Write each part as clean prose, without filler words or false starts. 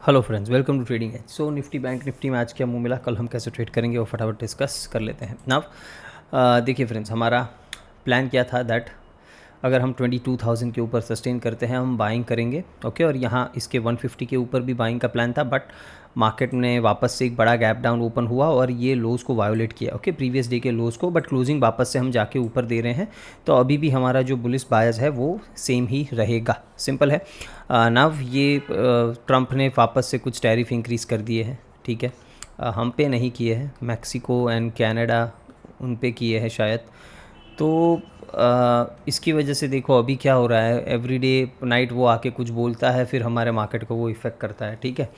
Hello friends, welcome to trading edge. So Nifty Bank Nifty में आज क्या मुंह मिला, कल हम कैसे ट्रेड करेंगे वो फटाफट डिस्कस कर लेते हैं। नाउ देखिए फ्रेंड्स, हमारा प्लान क्या था दैट अगर हम 22,000 के ऊपर सस्टेन करते हैं हम बाइंग करेंगे, ओके। और यहाँ इसके 150 के ऊपर भी बाइंग का प्लान था, बट मार्केट ने वापस से एक बड़ा गैप डाउन ओपन हुआ और ये लोज़ को वायोलेट किया, ओके, प्रीवियस डे के लोज़ को, बट क्लोजिंग वापस से हम जाके ऊपर दे रहे हैं। तो अभी भी हमारा जो बुलिश बायस है वो सेम ही रहेगा, सिंपल है। नव ये ट्रंप ने वापस से कुछ टैरिफ इंक्रीज़ कर दिए हैं, ठीक है। हम पे नहीं किए हैं, मैक्सिको एंड कनाडा उन पे किए हैं शायद। तो इसकी वजह से देखो अभी क्या हो रहा है, एवरीडे नाइट वो आके कुछ बोलता है, फिर हमारे मार्केट को वो इफ़ेक्ट करता है, ठीक है।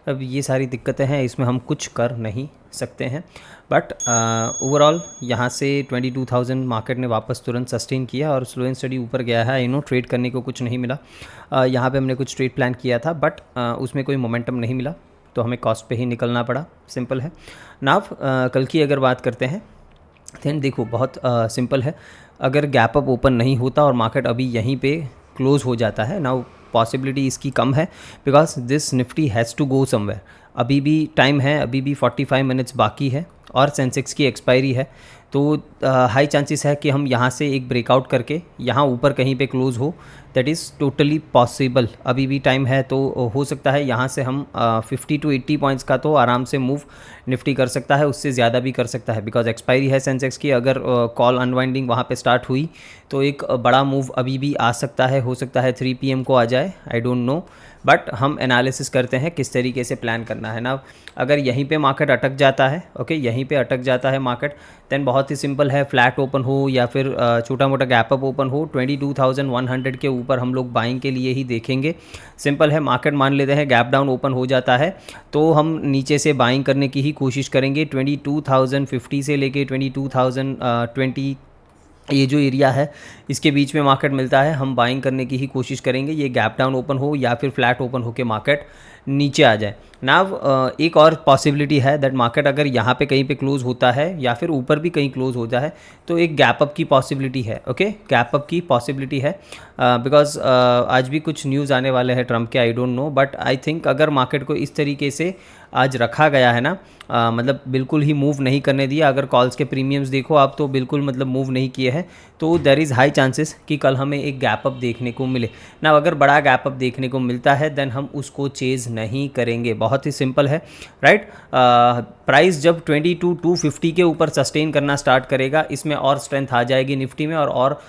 अब ये सारी दिक्कतें हैं, इसमें हम कुछ कर नहीं सकते हैं। बट ओवरऑल यहाँ से 22,000 मार्केट ने वापस तुरंत सस्टेन किया और स्लो एंड स्टडी ऊपर गया है। ट्रेड करने को कुछ नहीं मिला। यहाँ पे हमने कुछ ट्रेड प्लान किया था, बट उसमें कोई मोमेंटम नहीं मिला, तो हमें कॉस्ट पे ही निकलना पड़ा, सिंपल है। नाव कल की अगर बात करते हैं देन देखो बहुत सिंपल है। अगर गैप अप ओपन नहीं होता और मार्केट अभी यहीं पे क्लोज हो जाता है, नाउ पॉसिबिलिटी इसकी कम है because this Nifty has to go somewhere. अभी भी टाइम है, अभी भी 45 मिनट्स बाकी है और सेंसेक्स की एक्सपायरी है। तो हाई चांसेस है कि हम यहाँ से एक ब्रेकआउट करके यहाँ ऊपर कहीं पे क्लोज हो, दैट इज़ टोटली पॉसिबल। अभी भी टाइम है, तो हो सकता है यहाँ से हम 50 to 80 पॉइंट्स का तो आराम से मूव निफ्टी कर सकता है, उससे ज़्यादा भी कर सकता है बिकॉज एक्सपायरी है सेंसेक्स की। अगर कॉल अनवाइंडिंग वहाँ पे स्टार्ट हुई तो एक बड़ा मूव अभी भी आ सकता है, हो सकता है 3 PM को आ जाए, आई डोंट नो। बट हम एनालिसिस करते हैं किस तरीके से प्लान करना है ना। अगर यहीं पे मार्केट अटक जाता है, ओके, यहीं पे अटक जाता है मार्केट, देन बहुत ही सिंपल है, फ्लैट ओपन हो या फिर छोटा मोटा गैप अप ओपन हो, 22,100 के ऊपर हम लोग बाइंग के लिए ही देखेंगे। सिंपल है, मार्केट मान लेते हैं गैप डाउन ओपन हो जाता है तो हम नीचे से बाइंग करने की ही कोशिश करेंगे। 22,050 से लेके 22,020 ये जो एरिया है इसके बीच में मार्केट मिलता है, हम बाइंग करने की ही कोशिश करेंगे, ये गैप डाउन ओपन हो या फिर फ्लैट ओपन हो के मार्केट नीचे आ जाए। नाव एक और पॉसिबिलिटी है दैट मार्केट अगर यहाँ पे कहीं पे क्लोज होता है या फिर ऊपर भी कहीं क्लोज होता है तो एक गैप अप की पॉसिबिलिटी है, ओके, गैप अप की पॉसिबिलिटी है। बिकॉज आज भी कुछ न्यूज़ आने वाले हैं ट्रंप के, I don't know, but I think अगर मार्केट को इस तरीके से आज रखा गया है ना, मतलब बिल्कुल ही मूव नहीं करने दिया। अगर कॉल्स के प्रीमियम्स देखो आप तो बिल्कुल मतलब मूव नहीं किए हैं, तो देयर इज़ हाई चांसेस कि कल हमें एक गैप अप देखने को मिले ना। अगर बड़ा गैप अप देखने को मिलता है देन हम उसको चेज़ नहीं करेंगे, बहुत ही सिंपल है, राइट। प्राइस जब 22,250 के ऊपर सस्टेन करना स्टार्ट करेगा, इसमें और स्ट्रेंथ आ जाएगी निफ्टी में और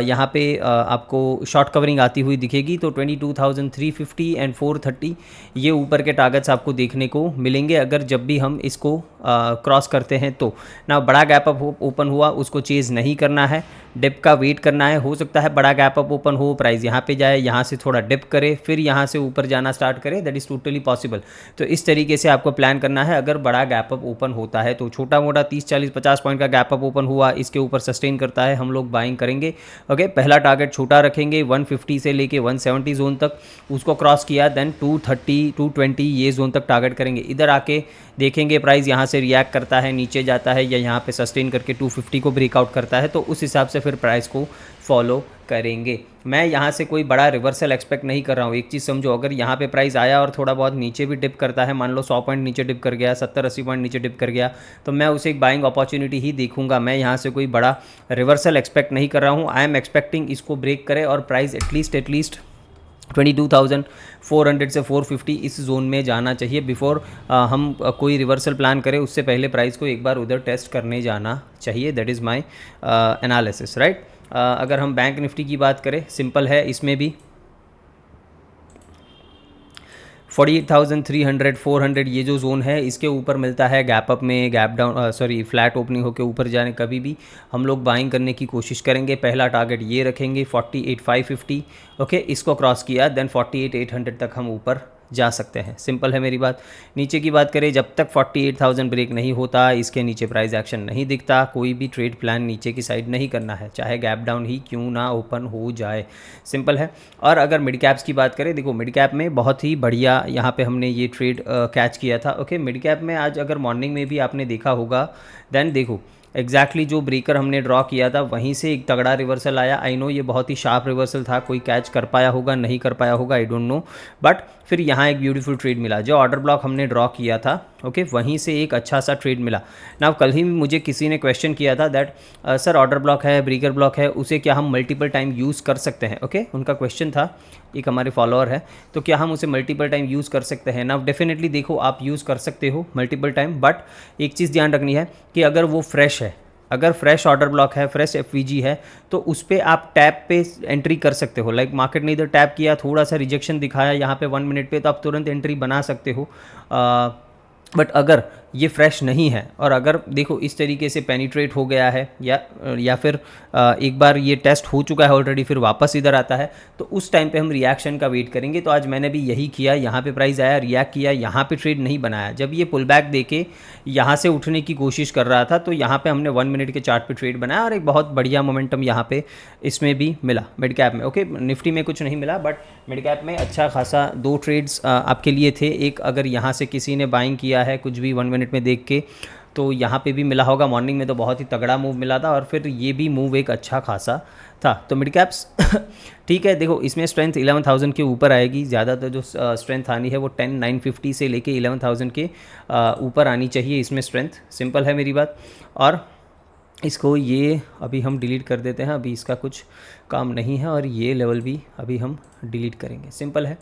यहाँ पे आपको शॉर्ट कवरिंग आती हुई दिखेगी। तो 22,350 एंड 430 ये ऊपर के टारगेट्स आपको देखने को मिलेंगे अगर जब भी हम इसको क्रॉस करते हैं तो ना। बड़ा गैप अप ओपन हुआ उसको चेज़ नहीं करना है, डिप का वेट करना है। हो सकता है बड़ा गैप अप ओपन हो, प्राइस यहाँ पे जाए, यहाँ से थोड़ा डिप करे, फिर यहाँ से ऊपर जाना स्टार्ट करे, दैट इज़ टोटली पॉसिबल। तो इस तरीके से आपको प्लान करना है। अगर बड़ा गैप अप ओपन होता है तो छोटा मोटा 30, 40, 50 पॉइंट का गैप अप ओपन हुआ, इसके ऊपर सस्टेन करता है, हम लोग बाइंग करेंगे, ओके। पहला टारगेट छोटा रखेंगे 150 से लेके 170 जोन तक, उसको क्रॉस किया देन 230, 220 ये जोन तक टारगेट करेंगे। इधर आके देखेंगे प्राइस यहाँ से रिएक्ट करता है, नीचे जाता है या यहाँ पे सस्टेन करके 250 को ब्रेकआउट करता है, तो उस हिसाब से फिर प्राइस को फॉलो करेंगे। मैं यहाँ से कोई बड़ा रिवर्सल एक्सपेक्ट नहीं कर रहा हूँ। एक चीज़ समझो, अगर यहाँ पे प्राइस आया और थोड़ा बहुत नीचे भी डिप करता है, मान लो 100 पॉइंट नीचे डिप कर गया, 70-80 पॉइंट नीचे डिप कर गया, तो मैं उसे एक बाइंग अपॉर्चुनिटी ही देखूंगा। मैं यहाँ से कोई बड़ा रिवर्सल एक्सपेक्ट नहीं कर रहा हूँ। आई एम एक्सपेक्टिंग इसको ब्रेक करे और प्राइस एटलीस्ट 22,400 से 450 इस जोन में जाना चाहिए बिफोर हम कोई रिवर्सल प्लान करें। उससे पहले प्राइस को एक बार उधर टेस्ट करने जाना चाहिए, that is my analysis, right. अगर हम बैंक निफ्टी की बात करें, सिंपल है, इसमें भी 48,300, 400 ये जो जोन है इसके ऊपर मिलता है गैप अप में, गैप डाउन फ्लैट ओपनिंग होकर ऊपर जाने कभी भी हम लोग बाइंग करने की कोशिश करेंगे। पहला टारगेट ये रखेंगे 48,550, ओके, इसको क्रॉस किया देन 48,800 तक हम ऊपर जा सकते हैं, सिंपल है मेरी बात। नीचे की बात करें, जब तक 48,000 ब्रेक नहीं होता, इसके नीचे प्राइस एक्शन नहीं दिखता, कोई भी ट्रेड प्लान नीचे की साइड नहीं करना है, चाहे गैप डाउन ही क्यों ना ओपन हो जाए, सिंपल है। और अगर मिड कैप्स की बात करें, देखो मिड कैप में बहुत ही बढ़िया यहाँ पे हमने ये ट्रेड कैच किया था, ओके। मिड कैप में आज अगर मॉर्निंग में भी आपने देखा होगा, देन देखो एग्जैक्टली जो ब्रेकर हमने ड्रॉ किया था वहीं से एक तगड़ा रिवर्सल आया। आई नो ये बहुत ही शार्प रिवर्सल था, कोई कैच कर पाया होगा नहीं कर पाया होगा, आई डोंट नो, बट फिर यहाँ एक ब्यूटीफुल ट्रेड मिला। जो ऑर्डर ब्लॉक हमने ड्रॉ किया था ओके वहीं से एक अच्छा सा ट्रेड मिला ना। कल ही मुझे किसी ने क्वेश्चन किया था दैट सर ऑर्डर ब्लॉक है, ब्रेकर ब्लॉक है, उसे क्या हम मल्टीपल टाइम यूज़ कर सकते हैं। ओके उनका क्वेश्चन था, एक हमारे फॉलोअर है, तो क्या हम उसे मल्टीपल टाइम यूज़ कर सकते हैं ना। डेफिनेटली देखो आप यूज़ कर सकते हो मल्टीपल टाइम, बट एक चीज़ ध्यान रखनी है कि अगर वो फ्रेश है, अगर फ्रेश ऑर्डर ब्लॉक है, फ्रेश एफवीजी है, तो उस पर आप टैप पे एंट्री कर सकते हो। लाइक मार्केट ने इधर टैप किया, थोड़ा सा रिजेक्शन दिखाया यहाँ पे 1 मिनट पे, तो आप तुरंत एंट्री बना सकते हो। बट अगर ये फ्रेश नहीं है और अगर देखो इस तरीके से पेनिट्रेट हो गया है या फिर एक बार ये टेस्ट हो चुका है ऑलरेडी फिर वापस इधर आता है, तो उस टाइम पे हम रिएक्शन का वेट करेंगे। तो आज मैंने भी यही किया, यहाँ पे प्राइस आया, रिएक्ट किया, यहाँ पे ट्रेड नहीं बनाया। जब ये पुल बैक देके यहाँ से उठने की कोशिश कर रहा था तो यहाँ पे हमने 1 मिनट के चार्ट पे ट्रेड बनाया और एक बहुत बढ़िया मोमेंटम यहाँ पे इसमें भी मिला मिड कैप में। ओके निफ्टी में कुछ नहीं मिला, बट मिड कैप में अच्छा खासा 2 ट्रेड्स आपके लिए थे। एक अगर यहाँ से किसी ने बाइंग किया है कुछ भी 1 मिनट में देख के, तो यहाँ पे भी मिला होगा। मॉर्निंग में तो बहुत ही तगड़ा मूव मिला था और फिर ये भी मूव एक अच्छा खासा था। तो मिड कैप्स ठीक है, देखो इसमें स्ट्रेंथ 11,000 के ऊपर आएगी। ज़्यादातर जो स्ट्रेंथ आनी है वो 10,950 से लेके 11,000 के ऊपर आनी चाहिए इसमें स्ट्रेंथ। सिंपल है मेरी बात। और इसको ये अभी हम डिलीट कर देते हैं, अभी इसका कुछ काम नहीं है, और ये लेवल भी अभी हम डिलीट करेंगे। सिंपल है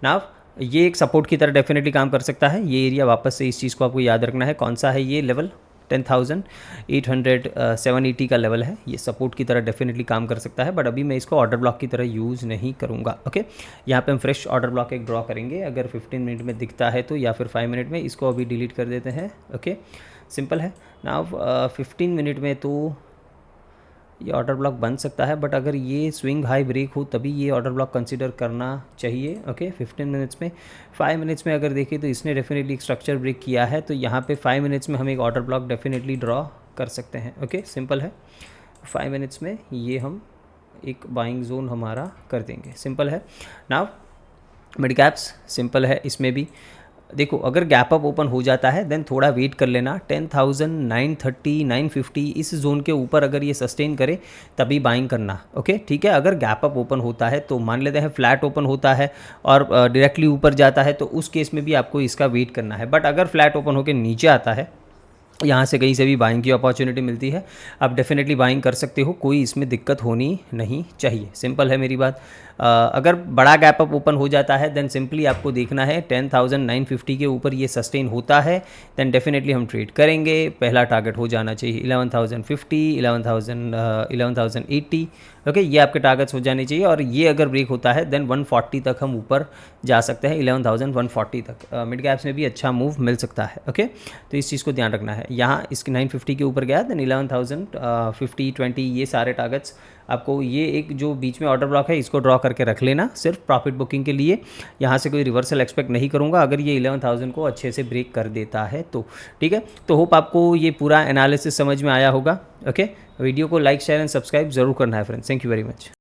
नाउ। ये एक सपोर्ट की तरह डेफिनेटली काम कर सकता है। ये एरिया वापस से इस चीज़ को आपको याद रखना है, कौन सा है ये लेवल, 10,800 का लेवल है। ये सपोर्ट की तरह डेफिनेटली काम कर सकता है, बट अभी मैं इसको ऑर्डर ब्लॉक की तरह यूज़ नहीं करूँगा। ओके यहाँ पे हम फ्रेश ऑर्डर ब्लॉक एक ड्रॉ करेंगे, अगर 15 मिनट में दिखता है तो, या फिर 5 मिनट में। इसको अभी डिलीट कर देते हैं। ओके सिंपल है नाउ। 15 मिनट में तो ये ऑर्डर ब्लॉक बन सकता है, बट अगर ये स्विंग हाई ब्रेक हो तभी ये ऑर्डर ब्लॉक कंसीडर करना चाहिए। ओके 15 मिनट्स में। 5 मिनट्स में अगर देखें तो इसने डेफिनेटली एक स्ट्रक्चर ब्रेक किया है, तो यहाँ पे 5 मिनट्स में हम एक ऑर्डर ब्लॉक डेफिनेटली ड्रॉ कर सकते हैं। ओके सिंपल है। 5 मिनट्स में ये हम एक बाइंग जोन हमारा कर देंगे। सिंपल है नाउ। मिड कैप्स सिंपल है, इसमें भी देखो अगर गैप अप ओपन हो जाता है देन थोड़ा वेट कर लेना। 10,930 950 इस जोन के ऊपर अगर ये सस्टेन करे तभी बाइंग करना। ओके ठीक है। अगर गैप अप ओपन होता है तो मान लेते हैं फ्लैट ओपन होता है और डायरेक्टली ऊपर जाता है, तो उस केस में भी आपको इसका वेट करना है। बट अगर फ्लैट ओपन होकर नीचे आता है, यहाँ से कहीं से भी बाइंग की अपॉर्चुनिटी मिलती है, आप डेफिनेटली बाइंग कर सकते हो, कोई इसमें दिक्कत होनी नहीं चाहिए। सिंपल है मेरी बात। अगर बड़ा गैप अप ओपन हो जाता है देन सिंपली आपको देखना है 10,950 के ऊपर ये सस्टेन होता है देन डेफिनेटली हम ट्रेड करेंगे। पहला टारगेट हो जाना चाहिए 11,050, 11,080। ओके ये आपके टारगेट्स हो जाने चाहिए, और ये अगर ब्रेक होता है देन 140 तक हम ऊपर जा सकते हैं, 11,140 तक। मिड कैप्स में भी अच्छा मूव मिल सकता है। ओके तो इस चीज़ को ध्यान रखना है। यहाँ इसके 950 के ऊपर गया देन 11,050, 20 ये सारे टारगेट्स आपको, ये एक जो बीच में ऑर्डर ब्लॉक है इसको ड्रॉ करके रख लेना सिर्फ प्रॉफिट बुकिंग के लिए। यहाँ से कोई रिवर्सल एक्सपेक्ट नहीं करूँगा अगर ये 11,000 को अच्छे से ब्रेक कर देता है तो। ठीक है, तो होप आपको ये पूरा एनालिसिस समझ में आया होगा। ओके वीडियो को लाइक शेयर एंड सब्सक्राइब जरूर करना है friends. Thank you very much.